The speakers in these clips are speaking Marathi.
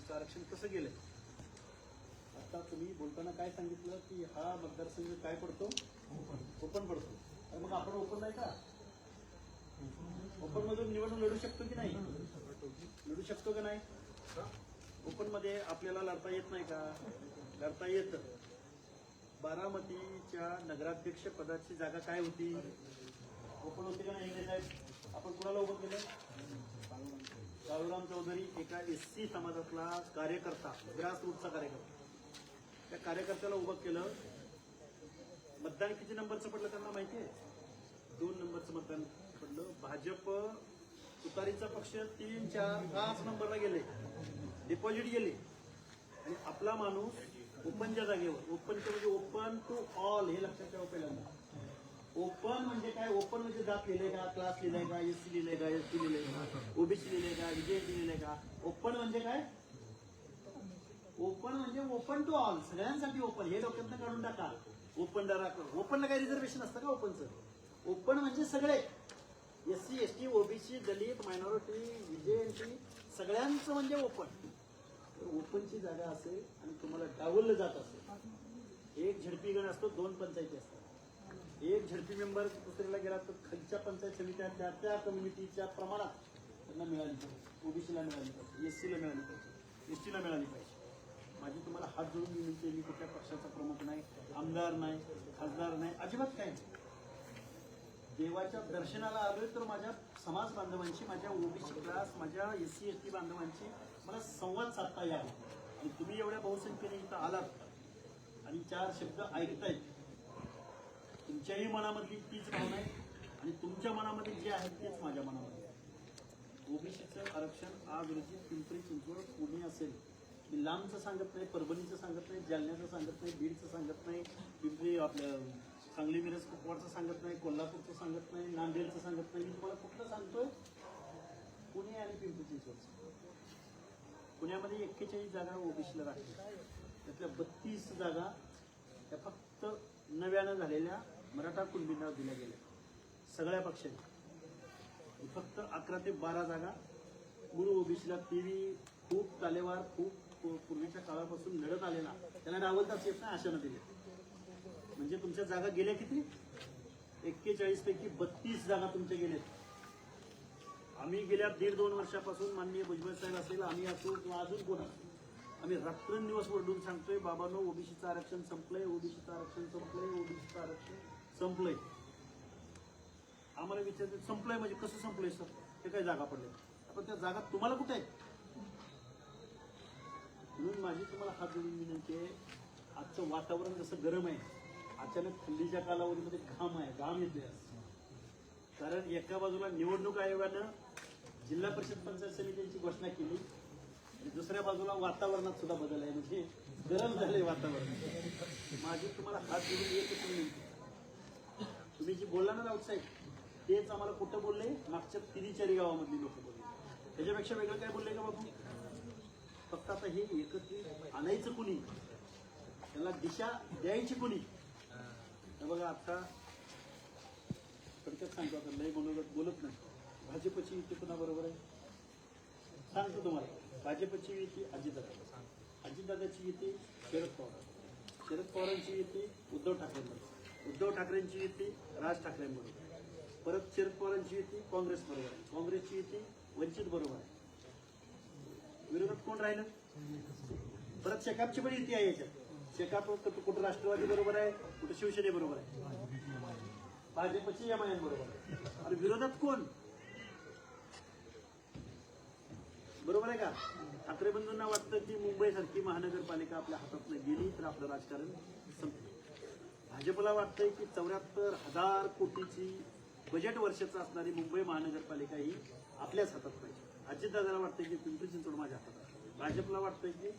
ओबीसीचं आरक्षण कसं गेलंय? आता तुम्ही बोलताना काय सांगितलं की हा मतदारसंघ काय पडतो? ओपन पडतो. तर मग आपण ओपन नाही का? ओपन मधून निवडणूक लढू शकतो की नाही? लढू शकतो का नाही? ओपन मध्ये आपल्याला लढता येत नाही का? लढता येतं. बारामतीच्या नगराध्यक्ष पदाची जागा काय होती? ओपन होती का नाही इंग्रज साहेब? आपण कुणाला उभं केलं? काळूराम चौधरी, एका एससी समाजातला कार्यकर्ता, ग्रासरूटचा कार्यकर्ता. त्या कार्यकर्त्याला उभं केलं. मतदान किती नंबरचं पडलं त्यांना माहिती आहे? 2 नंबरचं मतदान पडलं. भाजप तुतारीचा पक्ष 3, 4, 5 नंबरला गेले, डिपॉझिट गेले. आणि आपला माणूस ओपनच्या जागेवर, ओपनचं म्हणजे ओपन टू ऑल, हे लक्षात ठेवा पहिल्यांदा. ओपन म्हणजे काय? ओपन म्हणजे जात लिहिलंय का, क्लास लिहिलंय का, एससी लिहिलंय का, एसटी लिहिलंय का, ओबीसी लिहिलंय का, विजयसी लिहिलंय का? ओपन म्हणजे काय? ओपन म्हणजे ओपन टू ऑल, सगळ्यांसाठी ओपन. हे डोक्यातनं काढून टाका. ओपनला काही रिझर्वेशन असतं का ओपनचं? ओपन म्हणजे सगळे, एससी, एसटी, ओबीसी, दलित, मायनॉरिटी, विजयसी, सगळ्यांचं म्हणजे ओपन. ओपनची जागा असेल आणि तुम्हाला डावललं जात असेल, एक झडपी गण असतो, 2 पंचायती असतात. एक झडपी मेंबर दुसरीला गेला तर खालच्या पंचायत समित्या त्या कम्युनिटीच्या प्रमाणात त्यांना मिळाली पाहिजे. ओबीसीला मिळाली पाहिजे, एससीला मिळाली पाहिजे, एसटीला मिळाली पाहिजे. माझी तुम्हाला हात जोडून विनंती, मी कुठल्या पक्षाचा प्रमुख नाही, आमदार नाही, खासदार नाही, अजिबात काय नाही. देवाच्या दर्शनाला आलोय तर माझ्या समाज बांधवांची, माझ्या ओबीसी क्लास, माझ्या एससी एसटी बांधवांची मला संवाद साधता यावा. आणि तुम्ही एवढ्या बहुसंख्येने इथं आलात आणि 4 शब्द ऐकतायत. तुमच्याही मनामधली तीच भावना आहे आणि तुमच्या मनामध्ये जे आहे तेच माझ्या मनामध्ये आहे. ओबीसीचं आरक्षण आज रोजी पिंपरी चिंचवड, पुणे असेल. मी लांबचं सांगत नाही, परभणीचं सांगत नाही, जालन्याचं सांगत नाही, बीडचं सांगत नाही, पिंपरी आपल्या सांगली मिरज कुपवाडचं सांगत नाही, कोल्हापूरचं सांगत नाही, नांदेडचं सांगत नाही. मी तुम्हाला कुठलं सांगतोय? पुणे आणि पिंपरी चिंचवड. पुण्यामध्ये 41 जागा ओबीसीला राखल्या, त्यातल्या 32 जागा त्या फक्त नव्यानं झालेल्या मराठा कुणबींना दिल्या गेल्या सगळ्या पक्षांनी. फक्त 11 ते 12 जागा मूळ ओबीसीला. टीव्ही खूप तालेवार, खूप पूर्वीच्या काळापासून लढत आलेला, त्यांना डावलताच येत नाही, अशानं दिले. म्हणजे तुमच्या जागा गेल्या किती? 41 पैकी 32 जागा तुमच्या गेल्यात. आम्ही गेल्या 1.5-2 वर्षापासून, माननीय भुजबळ साहेब असेल, आम्ही असो किंवा अजून कोण असो, आम्ही रात्रंदिवस ओरडून सांगतोय, बाबांनो ओबीसीचं आरक्षण संपलंय, ओबीसीचं आरक्षण संपलंय, ओबीसीचं आरक्षण संपलंय. आम्हाला विचारतात संपलंय म्हणजे कसं संपलंय सर? ते काय जागा पडल्या, आपण त्या जागा तुम्हाला कुठे आहेत? म्हणून माझी तुम्हाला हात जोडून विनंती आहे, आजचं वातावरण जसं गरम आहे, अचानक थंडीच्या कालावधीमध्ये घाम येते. कारण एका बाजूला निवडणूक आयोगानं जिल्हा परिषद पंचायत समित्यांची घोषणा केली आणि दुसऱ्या बाजूला वातावरणात सुद्धा बदल आहे, म्हणजे गरम झालंय वातावरण. माझी तुम्हाला हात जोडून एकच विनंती, तुम्ही जी बोलला ना राऊत साहेब, तेच आम्हाला कुठं बोलले? मागच्या 3-4 गावामधली लोक बोलले. त्याच्यापेक्षा वेगळं काय बोलले का बाबू? फक्त आता हे एकत्रित आणायचं कुणी, त्याला दिशा द्यायची कुणी? बघा आता थोडक्यात सांगतो, आता लय बोलत नाही. भाजपची युती कुणाबरोबर आहे सांगतो तुम्हाला. भाजपची युती अजितदादा, अजितदादाची युती शरद पवार, शरद पवारांची युती उद्धव ठाकरेंबरोबर, उद्धव ठाकरेंची युती राज ठाकरेंबरोबर, परत शरद पवारांची युती काँग्रेस बरोबर आहे, काँग्रेसची युती वंचित बरोबर आहे. विरोधात कोण राहिलं? परत शेकापची पण युती आहे याच्यात. शेकाप कुठं राष्ट्रवादी बरोबर आहे, कुठं शिवसेने बरोबर आहे, भाजपची एमआयएम बरोबर आहे. आणि विरोधात कोण? बरोबर आहे का? ठाकरे बंधूंना वाटतं की मुंबईसारखी महानगरपालिका आपल्या हातातून गेली तर आपलं राजकारण संपलं. भाजपला वाटतंय की 74,000 कोटीची बजेट वर्षाचं असणारी मुंबई महानगरपालिका ही आपल्याच हातात पाहिजे. अजितदादाला वाटतंय की पिंपरी चिंचवड माझ्या हातात आहे. भाजपला वाटतंय की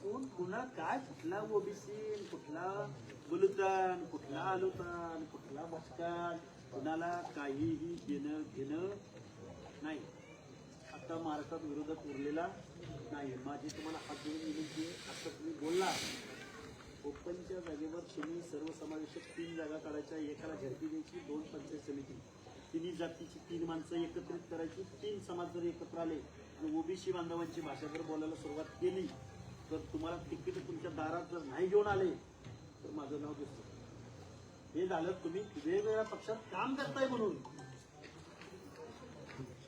कोण कुणा काय, कुठला ओबीसी, कुठला बुलुतान, कुठला आलुतान, कुठला भटकान, कुणाला काहीही घेणं नाही. आता महाराष्ट्रात विरोधक उरलेला नाही. माझी तुम्हाला हात जोडून विनंती आहे, आता तुम्ही बोलला ओपनच्या जागेवर तुम्ही सर्वसमावेशक 3 जागा काढायच्या, एकाला झडपी द्यायची, 2 पंचायत समिती, 3 जातीची 3 माणसं एकत्रित करायची. 3 समाज जर एकत्र आले ओबीसी बांधवांची भाषा जर बोलायला सुरुवात केली तर तुम्हाला तिकीट तुमच्या दारात जर नाही घेऊन आले तर माझं नाव दिसतं. हे झालं तुम्ही वेगवेगळ्या पक्षात काम करताय म्हणून.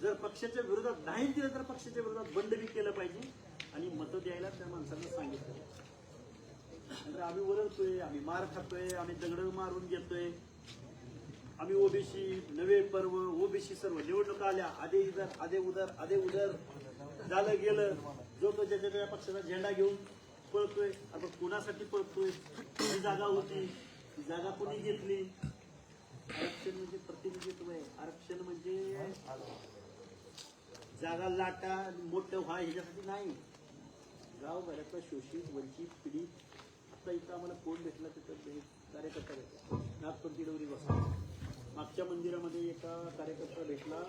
जर पक्षाच्या विरोधात नाही दिलं तर पक्षाच्या विरोधात बंड बी केलं पाहिजे आणि मतं द्यायला त्या माणसांना सांगितलं. नंतर आम्ही ओरडतोय, आम्ही मार खातोय, आम्ही दगड मारून घेतोय, आम्ही ओबीसी नवे पर्व, ओबीसी सर्व निवडणुका आल्या, आधे इधर आधे उधर आधे उधर झालं गेलं. जो तो ज्याच्या त्या पक्षाचा झेंडा घेऊन पळतोय. आपण कोणासाठी पळतोय? ही जागा होती, ही जागा कोणी घेतली? आरक्षण म्हणजे प्रतिनिधित्व आहे. आरक्षण म्हणजे जागा लाटा मोठं व्हा ह्याच्यासाठी नाही. गावभरातला शोषित वंचित पीडित. आता इथं आम्हाला कोण भेटला तिथं कार्यकर्ता भेटला, नागपूरची डोरी बसला. मागच्या मंदिरामध्ये एका कार्यकर्ता भेटला,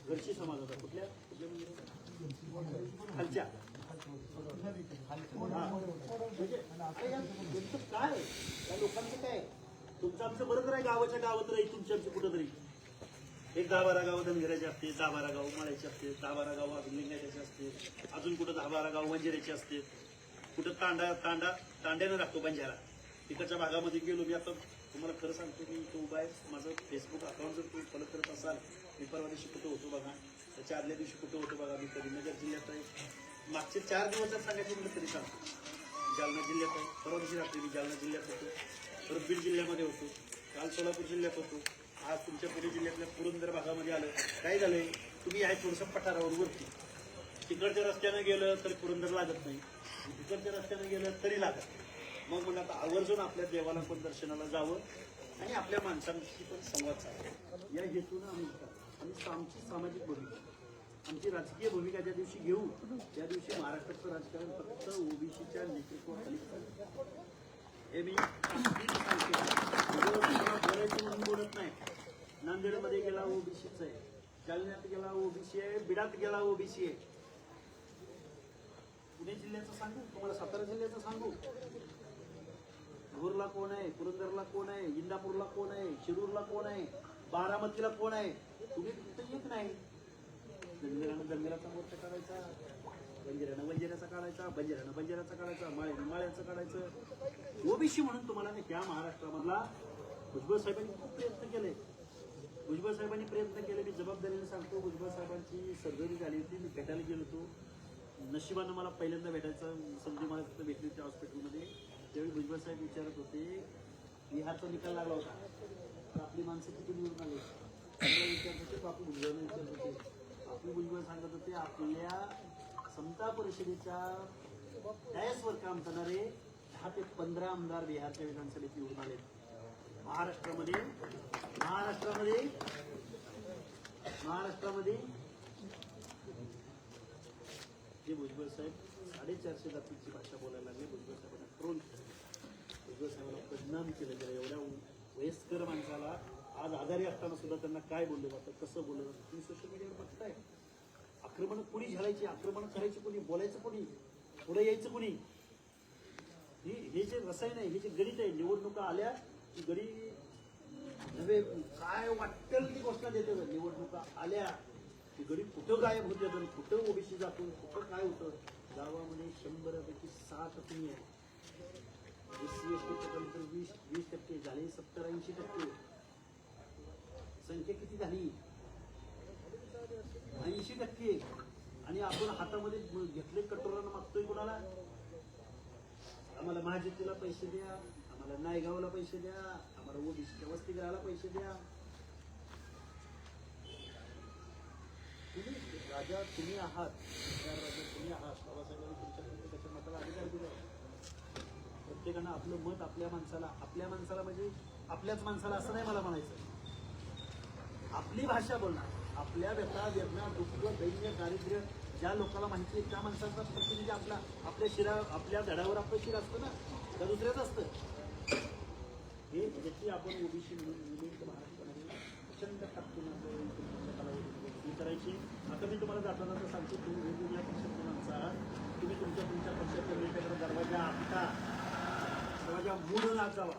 घरची समाज होता. कुठल्या कुठल्या मंदिरात? खालच्या. म्हणजे काय त्या लोकांचं काय? तुमचं आमचं बरोबर आहे, गावाच्या गावात राहील तुमच्या आमचं कुठं तरी एक 10-12 गावं धनगराचे असते, 10-12 गावं माळ्याचे असते, 10-12 गावं अजून लिंगायचे असते, अजून कुठं 10-12 गावं बंजाऱ्याचे असते, कुठं तांड्यानं राखतो बंजारा. तिकडच्या भागामध्ये गेलो मी. आता तुम्हाला खरं सांगतो की तो उभा आहे. माझं फेसबुक अकाउंट जर तुम्ही फॉलो करत असाल, मी परवा दिवशी कुठं होतो बघा, त्याच्या आदल्या दिवशी कुठं होतो बघा. मी करीमनगर जिल्ह्यात आहे. मागचे 4 दिवस जर सांगायचे म्हटलं तरी सांगतो. जालना जिल्ह्यात आहे. परवा दिवशी रात्री मी जालना जिल्ह्यात होतो, परत बीड जिल्ह्यामध्ये होतो, काल सोलापूर जिल्ह्यात होतो, आज तुमच्या पुणे जिल्ह्यातल्या पुरंदर भागामध्ये आलं. काय झालंय? तुम्ही आहे थोडंसं पठारावर वरती. तिकडच्या रस्त्यानं गेलं तरी पुरंदर लागत नाही, तिकडच्या रस्त्यानं गेलं तरी लागत नाही. मग म्हणलं आता आवर्जून आपल्या देवाला पण दर्शनाला जावं आणि आपल्या माणसांशी पण संवाद साधावा, या हेतून आम्ही आमची सामाजिक भूमिका, आमची राजकीय भूमिका ज्या दिवशी घेऊ त्या दिवशी महाराष्ट्राचं राजकारण फक्त ओबीसीच्या नेतृत्वाखाली चालतं. हे मी बोलायचं म्हणून बोलत नाही. नांदेडमध्ये गेला ओबीसीच आहे, जालन्यात गेला ओबीसी आहे, बिडात गेला ओबीसी आहे. पुणे जिल्ह्याचं सांगू तुम्हाला, सातारा जिल्ह्याचं सांगू, भोरला कोण आहे, पुरंदरला कोण आहे, इंदापूरला कोण आहे, शिरूरला कोण आहे, बारामतीला कोण आहे? तुम्ही तिथं येत नाही. बंजाऱ्यानं दंगेराचा मोर्चा काढायचा, बंजाऱ्यानं बंजाऱ्याचा काढायचा, बंजाऱ्यानं बंजाऱ्याचा काढायचा, माळ्यानं माळ्याचं काढायचं. ओबीसी म्हणून तुम्हाला नाही ह्या महाराष्ट्रामधला भुजबळ साहेबांनी खूप प्रयत्न केले. भुजबळ साहेबांनी प्रयत्न केले. मी जबाबदारीने सांगतो, भुजबळ साहेबांची सर्जरी झाली होती, मी भेटायला गेलो होतो. नशिबानं मला पहिल्यांदा भेटायचं संधी मला तिथं भेटली होती हॉस्पिटलमध्ये. त्यावेळी भुजबळ साहेब विचारत होते, बिहारचा निकाल लागला होता, तर आपली माणसं किती निवडून आले? विचारत होते, बापू भुजबळांना विचारत होते. आपली भुजबळ सांगत होते, आपल्या समता परिषदेच्या डॅशवर काम करणारे 10 ते 15 आमदार बिहारच्या विधानसभेत निवडून आले. महाराष्ट्रामध्ये जे भुजबळ साहेब 450 जातीची भाषा बोलायला लागले, भुजबळ साहेबांना ट्रोल केलं, भुजबळ साहेबांना बदनाम केलं. त्याला एवढ्या वयस्कर माणसाला आज आजारी असताना सुद्धा त्यांना काय बोललं जातं, कसं बोललं जातं, तुम्ही सोशल मीडियावर बघताय. आक्रमण कोणी झालायची, आक्रमण करायची कोणी, बोलायचं कोणी, पुढे यायचं कोणी? हे जे रसायन आहे, हे जे गणित आहे, निवडणुका आल्या की गडी नव्हे काय वाटेल ती घोषणा देते. निवडणुका आल्या की गडी कुठं गायब होते, कुठं ओबीसी जातो, कुठं काय होतं. गावामध्ये 100पैकी 60 तुम्ही आहे. SC ST प्रकल्प 20% झाले, 70-80%. संख्या किती झाली? 80%. आणि आपण हातामध्ये घेतले कटोरानं मागतोय कोणाला? आम्हाला महाज्योतीला पैसे द्या, आम्हाला नायगावला पैसे द्या, आम्हाला ओबीसीच्या वसतिगृहाला पैसे द्या. तुम्ही राजा तुम्ही आहात, राजा तुम्ही आहात. बाबासाहेबांनी तुमच्या त्याच्या मताला अधिकार दिला. प्रत्येकानं आपलं मत आपल्या माणसाला म्हणजे आपल्याच माणसाला असं नाही मला म्हणायचं. आपली भाषा बोलणार, आपल्या व्यथा वेदना दुःख दैन्य दारिद्र्य ज्या लोकांना माहिती आहे त्या माणसाचा प्रतिनिधी आपल्या धडावर आपलं शिर असतं ना, त्या दुसऱ्याच असतं. हे ज्याची आपण ओबीसी म्हणून महाराष्ट्रामध्ये प्रचंड ताकदीने करायची. आता मी तुम्हाला जाताना तर सांगतो, तुम्ही वेगवेगळ्या पक्षाच्या माणसं आहात, तुम्ही तुमच्या पक्षाच्या वेगवेगळ्या दरवाजा आपटा, दरवाजा मूड नाचावा.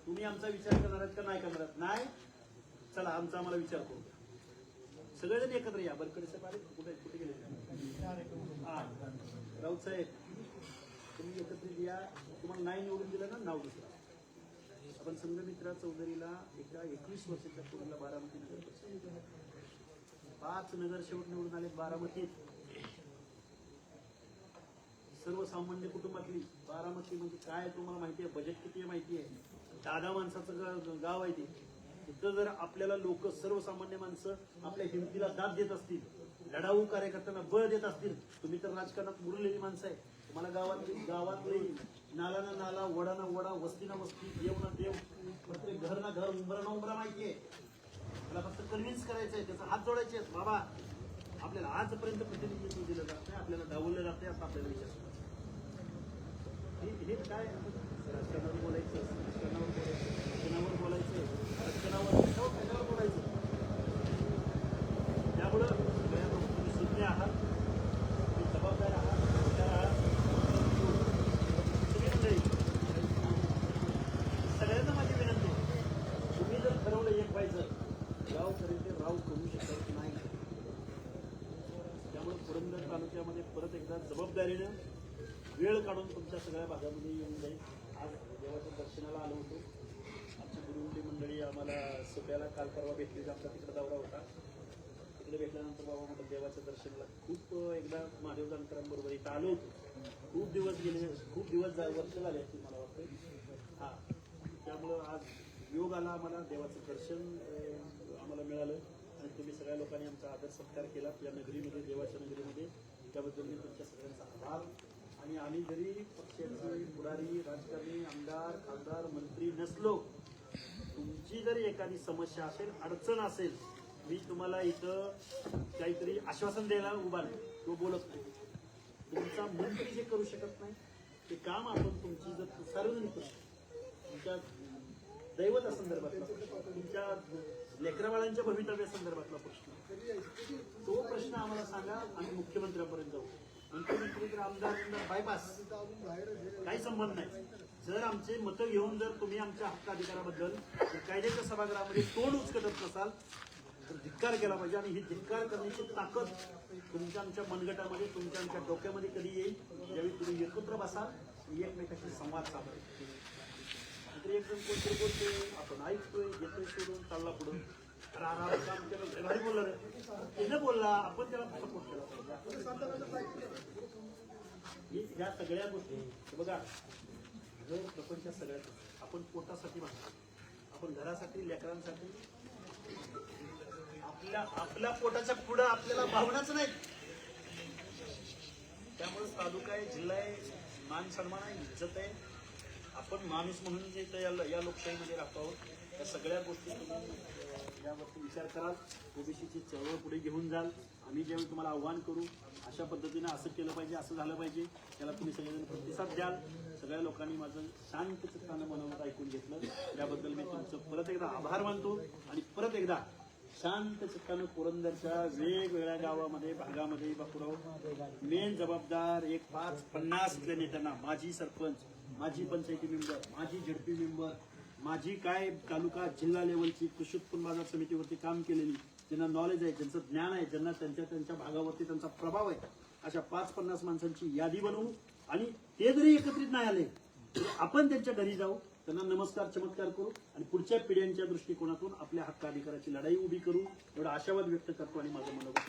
तुम्ही आमचा विचार करणार आहात का नाही करणार आहात? नाही, चला आमचा आम्हाला विचार करू. सगळेजण एकत्र या. बरकडे साहेब आले कुठे कुठे गेले? हा राऊत साहेब तुम्ही एकत्रित या. तुम्हाला नाही निवडून दिलं ना नाव दुसरं. आपण संघमित्रा चौधरीला एका 21 वर्षाच्या पूर्वीला बारामती नगर परिषद 5 नगरसेवक निवडून आले बारामतीत. सर्वसामान्य कुटुंबातली बारामती म्हणजे काय तुम्हाला माहिती आहे? बजेट किती आहे माहिती आहे? 10 माणसाचं गाव आहे ते. तिथं जर आपल्याला लोक सर्वसामान्य माणसं आपल्या हिमतीला दाद देत असतील, लढाऊ कार्यकर्त्यांना बळ देत असतील, तुम्ही तर राजकारणात मुरलेली माणसं आहे. तुम्हाला गावातली नाला ना नाला, वडा ना वडा, वस्ती ना वस्ती, देव ना देव, प्रत्येक घर ना घर, उंबरा ना उंबरा माहिती आहे. मला फक्त कन्व्हिन्स करायचं आहे, त्याचा हात जोडायचे आहेत. बाबा आपल्याला आजपर्यंत प्रतिनिधित्व दिलं जात नाही, आपल्याला डावललं जात नाही, असं आपल्याला विचार हे काय राजकारणावर बोलायचं, रक्षणावर बोलायचं, रक्षणावर बोलायचं. त्यामुळं तुम्ही सुज्ञ आहात, तुम्ही जबाबदार आहात, सगळ्यांना माझी विनंती आहे, तुम्ही जर ठरवलं एक व्हायचं, गाव करीत राव करू शकत नाही. त्यामुळे पुरंदर तालुक्यामध्ये परत एकदा जबाबदारीनं वेळ काढून तुमच्या सगळ्या भागामध्ये येऊन जाईल. आज देवाच्या दर्शनाला आलो होतो. आमची गुरुवंडी मंडळी आम्हाला सोप्याला काल परवा भेटली, आमचा तिकडे दौरा होता. तिकडे भेटल्यानंतर बाबा म्हटलं देवाच्या दर्शनाला खूप एकदा महादेव जानकरांबरोबर इथं आलो होतो. खूप दिवस गेले, खूप दिवस वर्ष झाले असतील मला वाटतं. हा त्यामुळं आज योग आला, आम्हाला देवाचं दर्शन आम्हाला मिळालं आणि तुम्ही सगळ्या लोकांनी आमचा आदर सत्कार केला या नगरीमध्ये, देवाच्या नगरीमध्ये. त्याबद्दल मी तुमच्या सगळ्यांचा आभार. आणि आम्ही जरी पक्षाचे पुढारी, राजकारणी, आमदार, खासदार, मंत्री नसलो, तुमची जरी एखादी समस्या असेल, अडचण असेल, मी तुम्हाला इथं काहीतरी आश्वासन द्यायला उभा नाही, तो बोलत नाही. तुमचा मंत्री जे करू शकत नाही ते काम आपण तुमची जर सार्वजनिक तुमच्या दैवतासंदर्भातला, तुमच्या लेकराबाळांच्या भवितव्यासंदर्भातला प्रश्न, तो प्रश्न आम्हाला सांगा. आम्ही मुख्यमंत्र्यांपर्यंत जाऊ. मुख्यमंत्री तर आमदार बायपास काही संबंध नाही. जर आमचे मतं घेऊन जर तुम्ही आमच्या हक्क अधिकाराबद्दल कायद्याच्या सभागृहामध्ये तोंड उचकटत नसाल तर धिक्कार केला पाहिजे. आणि ही धिक्कार करण्याची ताकद तुमच्या आमच्या मनगटामध्ये, तुमच्या आमच्या डोक्यामध्ये कधी येईल ज्यावेळी तुम्ही एकत्र बसाल, एकमेकाशी संवाद साधाल. एक जण कोणतरी बोलतोय, आपण ऐकतोय, घेतोय सोडून, चालला पुढं. भारी बोलला रे, ते न बोलला, आपण त्याला सपोर्ट केला पाहिजे. या सगळ्या गोष्टी बघा, घर प्रपंच सगळ्यात आपण पोटासाठी भागतो, आपण घरासाठी, लेकरांसाठी, आपल्या पोटाच्या पुढं आपल्याला भावनाच नाही. त्यामुळे तालुका आहे, जिल्हा आहे, मान सन्मान आहे, इज्जत आहे. आपण माणूस म्हणून जे या लोकशाहीमध्ये राहतो आहोत, या सगळ्या गोष्टी तुम्ही यावरती विचार कराल. ओबीसीची चळवळ पुढे घेऊन जाल. आम्ही ज्यावेळी तुम्हाला आव्हान करू, अशा पद्धतीनं असं केलं पाहिजे, असं झालं पाहिजे, त्याला तुम्ही सगळेजण प्रतिसाद द्याल. सगळ्या लोकांनी माझं शांत चित्तानं मनोमत ऐकून घेतलं, याबद्दल मी तुमचं परत एकदा आभार मानतो. आणि परत एकदा शांत चित्तानं पुरंदरच्या वेगवेगळ्या गावामध्ये, भागामध्ये बापूराव मेन जबाबदार 1-5-50 इथल्या नेत्यांना, माजी सरपंच, माजी पंचायती मेंबर, माजी झडपी मेंबर, माझी काय तालुका जिल्हा लेवलची कृषी उत्पन्न बाजार समितीवरती काम केलेली, ज्यांना नॉलेज आहे, ज्यांचं ज्ञान आहे, ज्यांना त्यांच्या भागावरती त्यांचा प्रभाव आहे, अशा 5-50 माणसांची यादी बनवू. आणि ते जरी एकत्रित नाही आले तरी आपण त्यांच्या घरी जाऊ, त्यांना नमस्कार चमत्कार करू आणि पुढच्या पिढ्यांच्या दृष्टिकोनातून आपल्या हक्क अधिकाराची लढाई उभी करू, एवढा आशावाद व्यक्त करतो. आणि माझं मनोगत